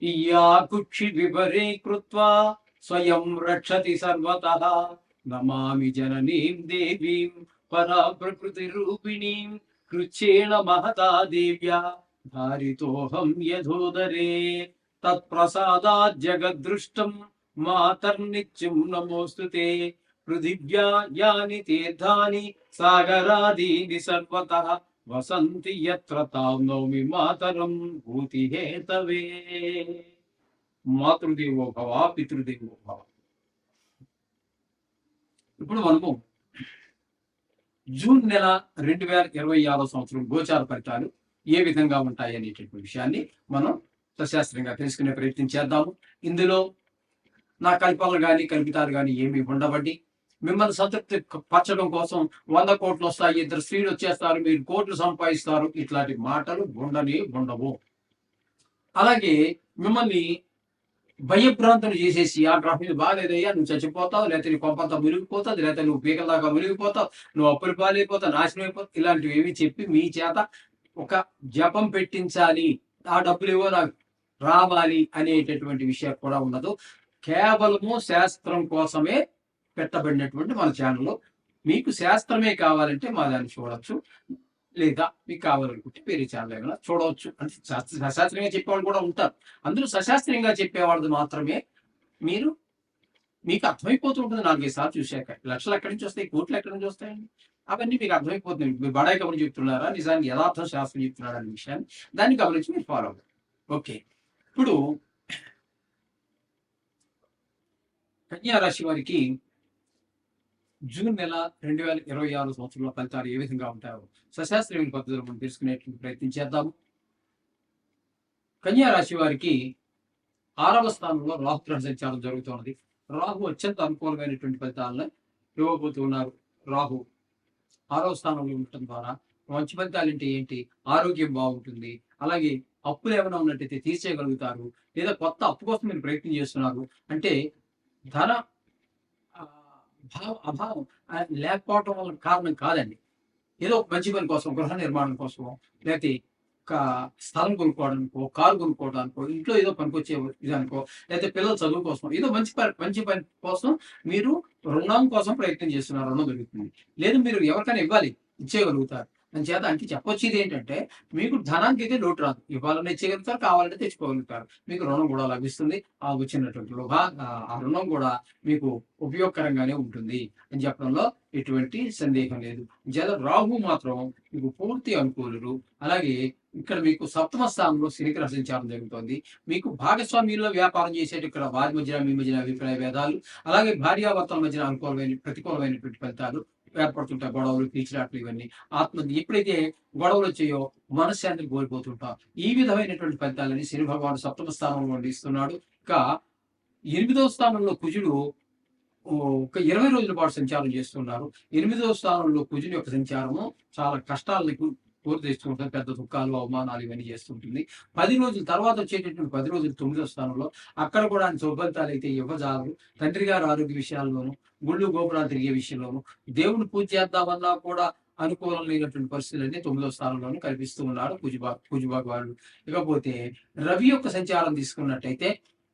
ఇయా కుక్షి విపరే కృత్వా స్వయం రక్షతి సర్వతః నమామి జననీం దేవీం పరా ప్రకృతి రూపిణీం కృచ్ఛేణ మహతా దేవ్యా ధారితోహం యథోదరే తత్ప్రసాదాత్ జగద్దృష్టం మాతర్నిత్యం నమోస్తుతే పృథివ్యా యాని తీర్థాని సాగరాదీని సర్వతః వసంతి యత్ర తాం నౌమి మాతరం భూతి హేతవే. మాతృదేవో భవ పితృదేవో భవ. ఇప్పుడు మనము జూన్ నెల 2026 సంవత్సరం గోచార ఫలితాలు ఏ విధంగా ఉంటాయి అనేటటువంటి విషయాన్ని మనం సశాస్త్రంగా తెలుసుకునే ప్రయత్నం చేద్దాము. ఇందులో నా కల్పనలు కానీ కల్పితాలు కానీ ఏమి ఉండవండి. మిమ్మల్ని సంతృప్తి పరచడం కోసం 100 కోట్లు వస్తాయి, 2 స్త్రీలు వచ్చేస్తారు, మీరు కోట్లు సంపాదిస్తారు, ఇట్లాంటి మాటలు ఉండవు. అలాగే మిమ్మల్ని భయభ్రాంతులు చేసేసి ఆ గ్రహం మీద బాగాలేదయ్యా, నువ్వు చచ్చిపోతావు, లేకపోతే నీ కొంపంతా మునిగిపోతావు, లేకపోతే నువ్వు పీకల దాకా మునిగిపోతావు, నువ్వు అప్పులు పాలైపోతావు, నాశనం అయిపోతావు, ఇలాంటివి ఏమి చెప్పి మీ చేత ఒక జపం పెట్టించాలి, ఆ డబ్బులు ఏవో నాకు రావాలి అనేటటువంటి విషయం కూడా ఉండదు. కేవలము శాస్త్రం కోసమే పెట్టబడినటువంటి మన ఛానల్లో. మీకు శాస్త్రమే కావాలంటే మా దాన్ని చూడొచ్చు, లేదా మీకు కావాలనుకుంటే వేరే ఛానల్ ఏమైనా చూడవచ్చు. అంటే సశాస్త్రంగా చెప్పేవాళ్ళు కూడా ఉంటారు. అందులో సశాస్త్రంగా చెప్పేవాళ్ళది మాత్రమే మీకు అర్థమైపోతూ ఉంటుంది. 4-5 సార్లు చూశాక లక్షలు ఎక్కడి నుంచి వస్తాయి, కోట్లు ఎక్కడి నుంచి వస్తాయండి, అవన్నీ మీకు అర్థమైపోతుంది. మీరు బడాయి కబుర్లు చెప్తున్నారా, నిజానికి యథార్థం శాస్త్రం చెప్తున్నారా అనే విషయాన్ని దాన్ని గమనించి మీరు ఫాలో అవ్వండి. ఓకే, ఇప్పుడు కన్యా రాశి వారికి జూన్ నెల 2026 సంవత్సరంలో ఫలితాలు ఏ విధంగా ఉంటాయో సశాస్త్రీయ పద్ధతిలో మనం తెలుసుకునేటువంటి ప్రయత్నం చేద్దాము. కన్యా రాశి వారికి 6వ స్థానంలో రాహు గ్రహ సంచారం జరుగుతున్నది. రాహు అత్యంత అనుకూలమైనటువంటి ఫలితాలను ఇవ్వబోతున్నారు. రాహు 6వ స్థానంలో ఉండటం ద్వారా మంచి ఫలితాలు అంటే ఏంటి, ఆరోగ్యం బాగుంటుంది, అలాగే అప్పులు ఏమైనా ఉన్నట్టయితే తీర్చేయగలుగుతారు, లేదా కొత్త అప్పు కోసం మీరు ప్రయత్నం చేస్తున్నారు అంటే ధన అభావం లేకపోవటం వల్ల కారణం కాదండి. ఏదో మంచి పని కోసం, గృహ నిర్మాణం కోసం, లేకపోతే స్థలం కొనుక్కోవడానికో, కారు కొనుక్కోవడానికో, ఇంట్లో ఏదో పనికొచ్చే విధానికో, లేకపోతే పిల్లల చదువు కోసం, ఏదో మంచి పని కోసం మీరు రుణం కోసం ప్రయత్నం చేస్తున్నారు, రుణం దొరుకుతుంది. లేదు మీరు ఎవరికైనా ఇవ్వాలి, ఇచ్చేయగలుగుతారు. అని చేత అంటే చెప్పొచ్చేది ఏంటంటే మీకు ధనానికి అయితే లోటు రాదు, ఇవ్వాలని ఇచ్చేయగలుగుతారు, కావాలంటే తెచ్చుకోగలుగుతారు, మీకు రుణం కూడా లభిస్తుంది. ఆ వచ్చినటువంటి ఆ రుణం కూడా మీకు ఉపయోగకరంగానే ఉంటుంది అని చెప్పడంలో ఎటువంటి సందేహం లేదు. రాహు మాత్రం మీకు పూర్తి అనుకూలుడు. అలాగే ఇక్కడ మీకు 7వ స్థానంలో శనిగ్రహ సంచారం జరుగుతుంది. మీకు భాగస్వామ్యంలో వ్యాపారం చేసేట ఇక్కడ వారి మధ్యన మీ మధ్యన అభిప్రాయ భేదాలు, అలాగే భార్యాభర్తల మధ్యన ప్రతికూలమైనటువంటి ఫలితాలు ఏర్పడుతుంటాయి. గొడవలు, కీచులాట్లు, ఇవన్నీ ఎప్పుడైతే గొడవలు వచ్చాయో మనశ్శాంతిని కోల్పోతుంటాం. ఈ విధమైనటువంటి ఫలితాలని శని భగవానుడు 7వ స్థానంలో ఇస్తున్నాడు. ఇంకా 8వ స్థానంలో కుజుడు ఒక 20 రోజుల పాటు సంచారం చేస్తున్నారు. 8వ స్థానంలో కుజుని యొక్క సంచారము చాలా కష్టాలకు కోరి తెస్తుంటుంది, పెద్ద దుఃఖాలు, అవమానాలు ఇవన్నీ చేస్తుంటుంది. 10 రోజుల తర్వాత వచ్చేటటువంటి 10 రోజులు 9వ స్థానంలో, అక్కడ కూడా ఆయన శుభఫలితాలు అయితే ఇవ్వజాలరు. తండ్రి గారు ఆరోగ్య విషయాల్లోనూ, గుళ్ళు గోపురాలు తిరిగే విషయంలోనూ, దేవుని పూజ చేద్దామన్నా కూడా అనుకూలం లేనటువంటి పరిస్థితులన్నీ 9వ స్థానంలోనూ కల్పిస్తూ ఉన్నాడు కుజ భగవానుడు. ఇకపోతే రవి యొక్క సంచారం తీసుకున్నట్టయితే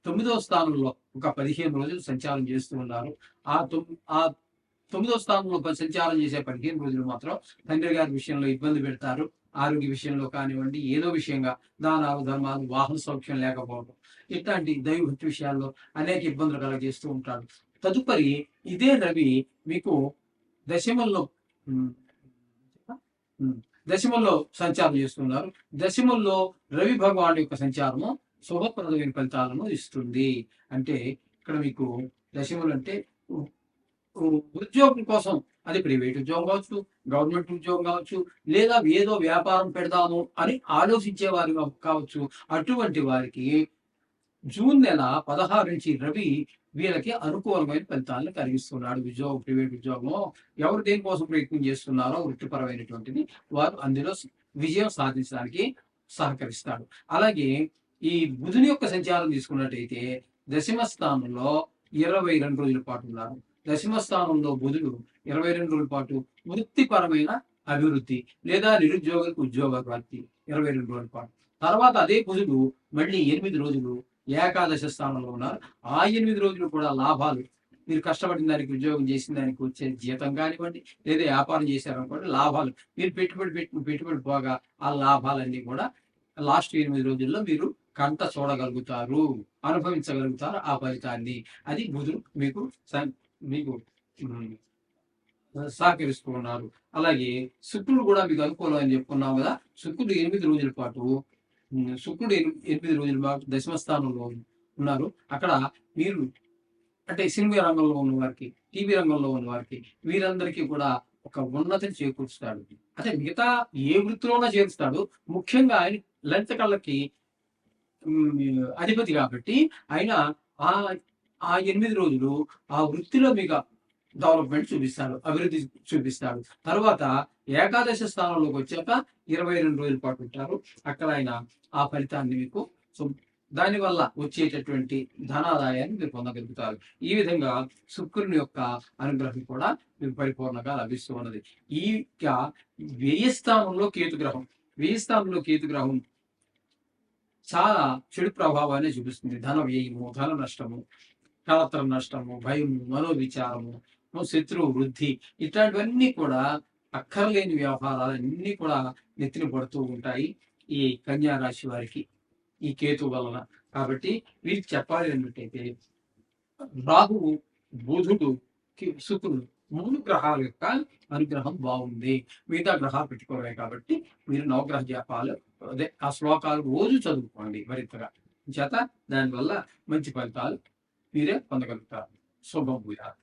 9వ స్థానంలో ఒక 15 రోజులు సంచారం చేస్తూ ఉన్నారు. ఆ 9వ స్థానంలో సంచారం చేసే 15 రోజులు మాత్రం తండ్రి గారి విషయంలో ఇబ్బంది పెడతారు. ఆరోగ్య విషయంలో కానివ్వండి, ఏదో విషయంగా దానాలు, ధర్మాలు, వాహన సౌఖ్యం లేకపోవడం, ఇట్లాంటి దైవభక్తి విషయాల్లో అనేక ఇబ్బందులు కలగజేస్తూ ఉంటాడు. తదుపరి ఇదే రవి మీకు దశమంలో సంచారం చేస్తున్నారు. దశమంలో రవి భగవానుడి యొక్క సంచారము శుభప్రదమైన ఫలితాలను ఇస్తుంది. అంటే ఇక్కడ మీకు దశములు అంటే ఉద్యోగం కోసం, అది ప్రైవేట్ ఉద్యోగం కావచ్చు, గవర్నమెంట్ ఉద్యోగం కావచ్చు, లేదా ఏదో వ్యాపారం పెడదాము అని ఆలోచించే వారు కావచ్చు, అటువంటి వారికి జూన్ నెల 16 నుంచి రవి వీళ్ళకి అనుకూలమైన ఫలితాలను కలిగిస్తున్నాడు. ప్రైవేట్ ఉద్యోగం ఎవరు దేనికోసం ప్రయత్నం చేస్తున్నారో వృత్తిపరమైనటువంటిది వారు అందులో విజయం సాధించడానికి సహకరిస్తాడు. అలాగే ఈ బుధుని యొక్క సంచారం తీసుకున్నట్టయితే దశమ స్థానంలో 22 రోజుల పాటు ఉన్నారు. దశమ స్థానంలో బుధుడు 22 రోజుల పాటు వృత్తిపరమైన అభివృద్ధి, లేదా నిరుద్యోగులకు ఉద్యోగ ప్రాప్తి 22 రోజుల పాటు. తర్వాత అదే బుధుడు మళ్ళీ 8 రోజులు ఏకాదశ స్థానంలో ఉన్నారు. ఆ 8 రోజులు కూడా లాభాలు, మీరు కష్టపడిన దానికి, ఉద్యోగం చేసిన దానికి వచ్చే జీతం కానివ్వండి, లేదా వ్యాపారం చేశారనుకోండి లాభాలు, మీరు పెట్టిన పెట్టుబడి పోగా ఆ లాభాలన్నీ కూడా లాస్ట్ 8 రోజుల్లో మీరు కంట చూడగలుగుతారు, అనుభవించగలుగుతారు ఆ ఫలితాన్ని. అది బుధుడు మీకు మీకు హ్మ్. సహకరిస్తూ ఉన్నారు. అలాగే శుక్రుడు కూడా మీకు అనుకూలం అని చెప్పుకున్నాం కదా! శుక్రుడు 8 రోజుల పాటు శుక్రుడు 8 రోజుల పాటు దశమ స్థానంలో ఉన్నారు. అక్కడ మీరు అంటే సినిమా రంగంలో ఉన్న వారికి, టీవీ రంగంలో ఉన్న వారికి, వీరందరికీ కూడా ఒక ఉన్నతిని చేకూరుస్తాడు. అంటే మిగతా ఏ వృత్తిలోనా చేరుస్తాడు. ముఖ్యంగా ఆయన లలిత కళకి అధిపతి కాబట్టి ఆయన ఆ ఆ 8 రోజులు ఆ వృత్తిలో మీకు డెవలప్‌మెంట్ చూపిస్తాడు. అభివృద్ధి చూపిస్తాడు. తర్వాత ఏకాదశ స్థానంలోకి వచ్చాక 22 రోజుల పాటు ఉంటారు. అక్కడ ఆయన ఆ ఫలితాన్ని మీకు సో, దానివల్ల వచ్చేటటువంటి ధనాదాయాన్ని మీరు పొందగలుగుతారు. ఈ విధంగా శుక్రుని యొక్క అనుగ్రహం కూడా మీకు పరిపూర్ణంగా లభిస్తూ ఉన్నది. ఈ ఇక వ్యయ స్థానంలో కేతు గ్రహం. వ్యయ స్థానంలో కేతు గ్రహం చాలా చెడు ప్రభావాన్ని చూపిస్తుంది. ధన వ్యయము, ధన నష్టము, కలత్ర నష్టము, భయము, మనోవిచారము, శత్రువు వృద్ధి, ఇట్లాంటివన్నీ కూడా అక్కర్లేని వ్యవహారాలన్నీ కూడా నెత్తిన పడుతూ ఉంటాయి ఈ కన్యా రాశి వారికి ఈ కేతు వలన. కాబట్టి వీరికి చెప్పాలి అన్నట్టయితే రాహువు, బుధుడు, శుక్రుడు 3 గ్రహాల యొక్క అనుగ్రహం బాగుంది. మిగతా గ్రహాలు పెట్టుకోవాలి కాబట్టి మీరు నవగ్రహ జపాలు అదే ఆ శ్లోకాలు రోజు చదువుకోండి మరింతగా. చేత దానివల్ల మంచి ఫలితాలు మీరే పొందగలుగుతారు. శుభం భూయాత్.